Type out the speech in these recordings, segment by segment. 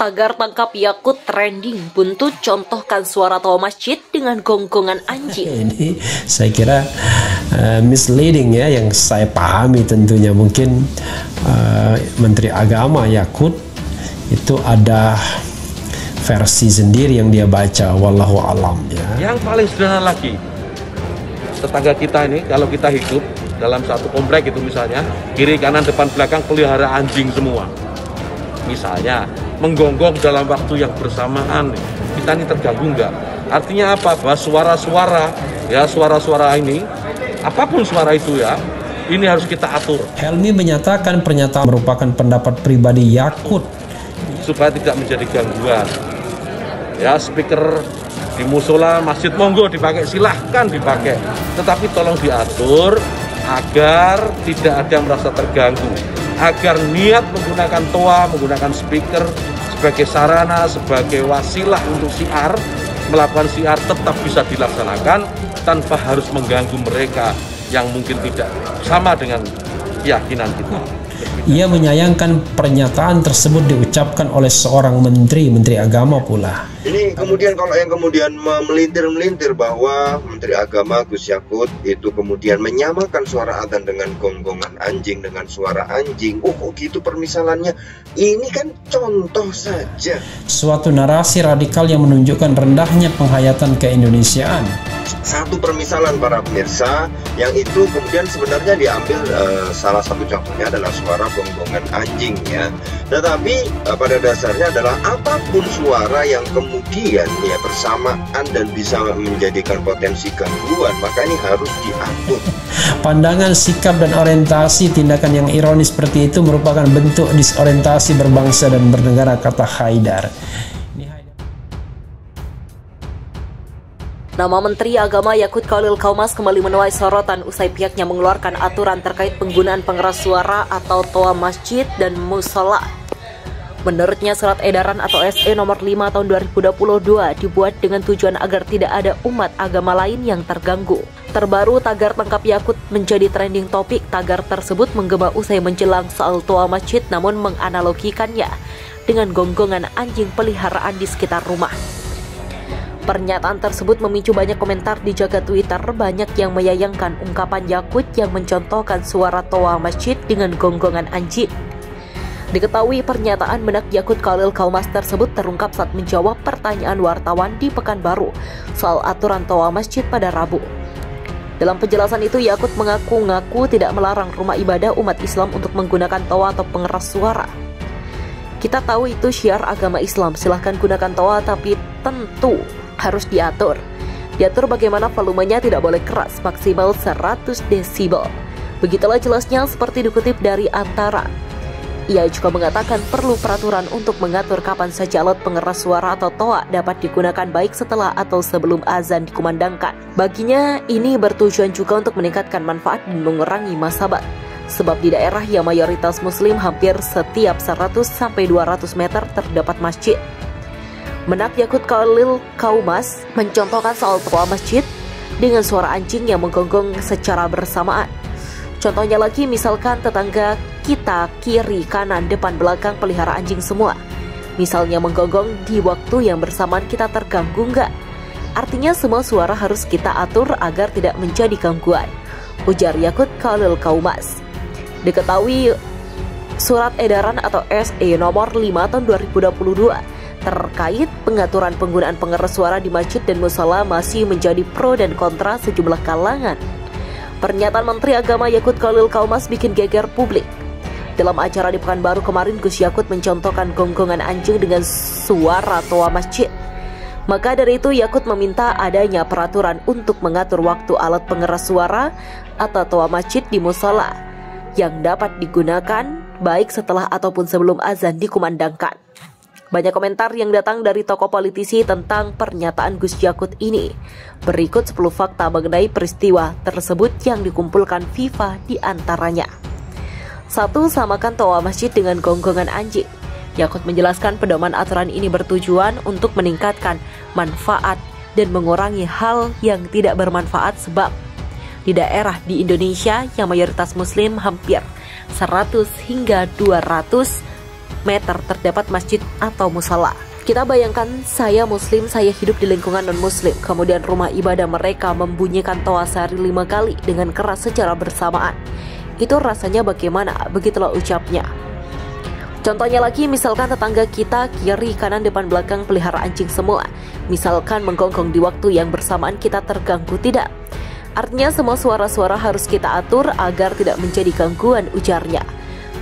Tagar tangkap Yakut trending, buntut contohkan suara toa masjid dengan gonggongan anjing. Ini saya kira misleading ya, yang saya pahami tentunya mungkin Menteri Agama Yakut itu ada versi sendiri yang dia baca, wallahu alam ya. Yang paling sederhana lagi, tetangga kita ini kalau kita hidup dalam satu komplek itu misalnya, kiri kanan depan belakang pelihara anjing semua. Misalnya menggonggong dalam waktu yang bersamaan, kita ini terganggu nggak? Artinya apa? Bahwa suara-suara ya, suara-suara ini, apapun suara itu ya, ini harus kita atur. Helmi menyatakan pernyataan merupakan pendapat pribadi Yakut supaya tidak menjadi gangguan. Ya, speaker di musola masjid monggo dipakai, silahkan dipakai, tetapi tolong diatur agar tidak ada yang merasa terganggu, agar niat menggunakan toa, menggunakan speaker sebagai sarana, sebagai wasilah untuk syiar, melakukan syiar tetap bisa dilaksanakan tanpa harus mengganggu mereka yang mungkin tidak sama dengan keyakinan kita. Ia menyayangkan pernyataan tersebut diucapkan oleh seorang menteri agama pula. Ini kemudian kalau yang kemudian melintir-melintir bahwa Menteri Agama Gus Yakut itu kemudian menyamakan suara adzan dengan gonggongan anjing, dengan suara anjing. Oh kok gitu permisalannya? Ini kan contoh saja. Suatu narasi radikal yang menunjukkan rendahnya penghayatan keindonesiaan. Satu permisalan para pemirsa yang itu kemudian sebenarnya diambil salah satu contohnya adalah suara gonggongan anjing ya. Tetapi pada dasarnya adalah apapun suara yang kemudian ya bersamaan dan bisa menjadikan potensi gangguan, maka ini harus diatur. Pandangan, sikap, dan orientasi tindakan yang ironis seperti itu merupakan bentuk disorientasi berbangsa dan bernegara, kata Haidar. Nama Menteri Agama Yakut Khalil Qaumas kembali menuai sorotan usai pihaknya mengeluarkan aturan terkait penggunaan pengeras suara atau toa masjid dan musola. Menurutnya, surat edaran atau SE nomor 5 tahun 2022 dibuat dengan tujuan agar tidak ada umat agama lain yang terganggu. Terbaru, tagar tangkap Yakut menjadi trending topik. Tagar tersebut menggema usai menjelang soal toa masjid, namun menganalogikannya dengan gonggongan anjing peliharaan di sekitar rumah. Pernyataan tersebut memicu banyak komentar di jagat Twitter. Banyak yang menyayangkan ungkapan Yakut yang mencontohkan suara toa masjid dengan gonggongan anjing. Diketahui pernyataan menak Yakut Khalil Qaumas tersebut terungkap saat menjawab pertanyaan wartawan di Pekanbaru soal aturan toa masjid pada Rabu. Dalam penjelasan itu, Yakut mengaku-ngaku tidak melarang rumah ibadah umat Islam untuk menggunakan toa atau pengeras suara. Kita tahu itu syiar agama Islam, silahkan gunakan toa, tapi tentu harus diatur. Diatur bagaimana volumenya tidak boleh keras, maksimal 100 desibel. Begitulah jelasnya seperti dikutip dari Antara. Ia juga mengatakan perlu peraturan untuk mengatur kapan saja alat pengeras suara atau toa dapat digunakan, baik setelah atau sebelum azan dikumandangkan. Baginya, ini bertujuan juga untuk meningkatkan manfaat dan mengurangi masabat. Sebab di daerah yang mayoritas muslim, hampir setiap 100-200 meter terdapat masjid. Menak Yakut Khalil Qaumas mencontohkan soal toa masjid dengan suara anjing yang menggonggong secara bersamaan. Contohnya lagi, misalkan tetangga kita kiri, kanan, depan, belakang pelihara anjing semua. Misalnya menggonggong di waktu yang bersamaan, kita terganggu nggak? Artinya semua suara harus kita atur agar tidak menjadi gangguan, ujar Yakut Khalil Qaumas. Diketahui surat edaran atau SE nomor 5 tahun 2022 terkait pengaturan penggunaan pengeras suara di masjid dan musola masih menjadi pro dan kontra sejumlah kalangan. Pernyataan Menteri Agama Yakut Khalil Qaumas bikin geger publik. Dalam acara di Pekanbaru kemarin, Gus Yakut mencontohkan gonggongan anjing dengan suara toa masjid. Maka dari itu, Yakut meminta adanya peraturan untuk mengatur waktu alat pengeras suara atau toa masjid di musola yang dapat digunakan baik setelah ataupun sebelum azan dikumandangkan. Banyak komentar yang datang dari tokoh politisi tentang pernyataan Gus Yakut ini. Berikut 10 fakta mengenai peristiwa tersebut yang dikumpulkan FIFA di antaranya. 1. Samakan toa masjid dengan gonggongan anjing. Yakut menjelaskan pedoman aturan ini bertujuan untuk meningkatkan manfaat dan mengurangi hal yang tidak bermanfaat, sebab di daerah di Indonesia yang mayoritas muslim hampir 100 hingga 200 meter terdapat masjid atau musala. Kita bayangkan saya muslim, saya hidup di lingkungan non-muslim, kemudian rumah ibadah mereka membunyikan toa sehari 5 kali dengan keras secara bersamaan. Itu rasanya bagaimana? Begitulah ucapnya. Contohnya lagi, misalkan tetangga kita kiri, kanan, depan, belakang pelihara anjing semua. Misalkan menggonggong di waktu yang bersamaan, kita terganggu tidak? Artinya semua suara-suara harus kita atur agar tidak menjadi gangguan, ujarnya.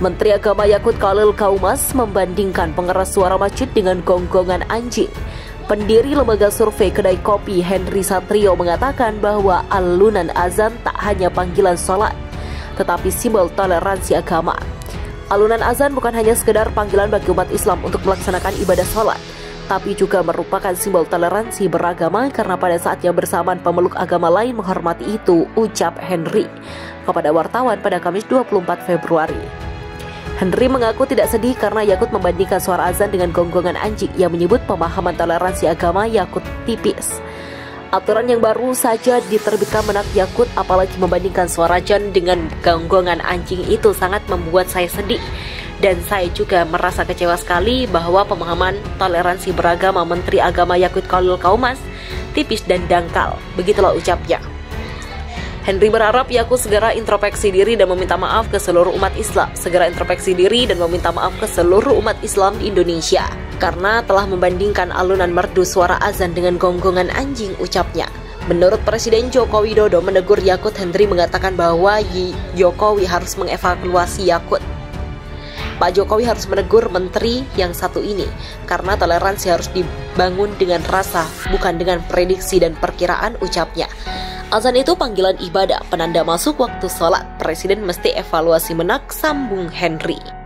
Menteri Agama Yakut Khalil Kaumas membandingkan pengeras suara masjid dengan gonggongan anjing. Pendiri lembaga survei kedai kopi Henry Satrio mengatakan bahwa alunan azan tak hanya panggilan sholat, tetapi simbol toleransi agama. Alunan azan bukan hanya sekedar panggilan bagi umat Islam untuk melaksanakan ibadah sholat, tapi juga merupakan simbol toleransi beragama karena pada saat yang bersamaan pemeluk agama lain menghormati itu, ucap Henry kepada wartawan pada Kamis 24 Februari. Henry mengaku tidak sedih karena Yakut membandingkan suara azan dengan gonggongan anjing. Ia menyebut pemahaman toleransi agama Yakut tipis. Aturan yang baru saja diterbitkan Menak Yakut, apalagi membandingkan suara azan dengan gonggongan anjing, itu sangat membuat saya sedih. Dan saya juga merasa kecewa sekali bahwa pemahaman toleransi beragama Menteri Agama Yakut Khalil Kaumas tipis dan dangkal. Begitulah ucapnya. Henry berharap Yakut segera introspeksi diri dan meminta maaf ke seluruh umat Islam. Segera introspeksi diri dan meminta maaf ke seluruh umat Islam di Indonesia karena telah membandingkan alunan merdu suara azan dengan gonggongan anjing, ucapnya. Menurut Presiden Joko Widodo menegur Yakut, Henry mengatakan bahwa Jokowi harus mengevaluasi Yakut. Pak Jokowi harus menegur menteri yang satu ini karena toleransi harus dibangun dengan rasa, bukan dengan prediksi dan perkiraan, ucapnya. Azan itu panggilan ibadah, penanda masuk waktu sholat. Presiden mesti evaluasi Menak, sambung Henry.